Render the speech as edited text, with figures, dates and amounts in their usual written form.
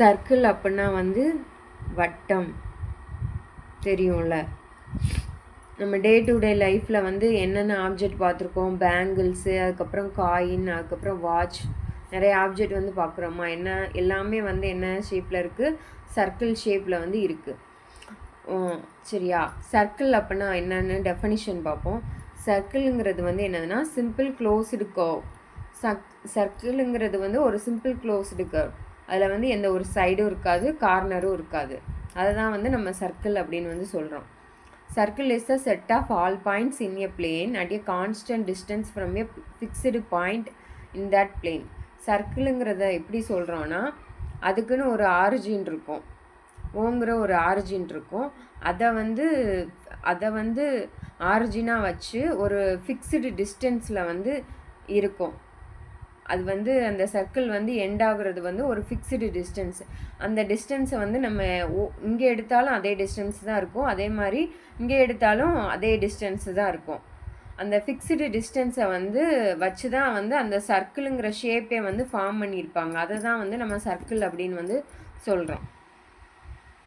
Circle அப்படின்னா வந்து வட்டம் தெரியும்ல. நம்ம டே டு டே லைஃப்பில் வந்து என்னென்ன ஆப்ஜெக்ட் பார்த்துருக்கோம், பேங்கிள்ஸு, அதுக்கப்புறம் காயின், அதுக்கப்புறம் வாட்ச், நிறைய ஆப்ஜெக்ட் வந்து பார்க்குறோமா, என்ன எல்லாமே வந்து என்ன ஷேப்பில் இருக்குது, சர்க்கிள் ஷேப்பில் வந்து இருக்குது. சரியா? சர்க்கிள் அப்படின்னா என்னென்னு டெஃபனிஷன் பார்ப்போம். சர்க்கிளுங்கிறது வந்து என்னதுன்னா சிம்பிள் க்ளோஸ்டு கர்வ். சர்க்கிளுங்கிறது வந்து ஒரு சிம்பிள் க்ளோஸ்டு கர்வ். அதில் வந்து எந்த ஒரு சைடும் இருக்காது, கார்னரும் இருக்காது. அதை தான் வந்து நம்ம சர்க்கிள் அப்படின்னு வந்து சொல்கிறோம். Circle is a set of all points in a plane at a constant distance from a fixed point in that plane. சர்க்கிளுங்கிறத எப்படி சொல்கிறோன்னா, அதுக்குன்னு ஒரு ஆரிஜின் இருக்கும், ஓங்கிற ஒரு ஆரிஜின் இருக்கும். அதை வந்து ஆரிஜினாக வச்சு ஒரு ஃபிக்ஸ்டு டிஸ்டன்ஸில் வந்து இருக்கும். அது வந்து அந்த சர்க்கிள் வந்து எண்ட் ஆகுறது வந்து ஒரு ஃபிக்ஸ்டு டிஸ்டன்ஸ். அந்த டிஸ்டன்ஸை வந்து நம்ம இங்கே எடுத்தாலும் அதே டிஸ்டன்ஸ் தான் இருக்கும், அதே மாதிரி இங்கே எடுத்தாலும் அதே டிஸ்டன்ஸு தான் இருக்கும். அந்த ஃபிக்ஸ்டு டிஸ்டன்ஸை வந்து வச்சு தான் வந்து அந்த சர்க்கிளுங்கிற ஷேப்பே வந்து ஃபார்ம் பண்ணியிருப்பாங்க. அதை தான் வந்து நம்ம சர்க்கிள் அப்படின்னு வந்து சொல்கிறோம்.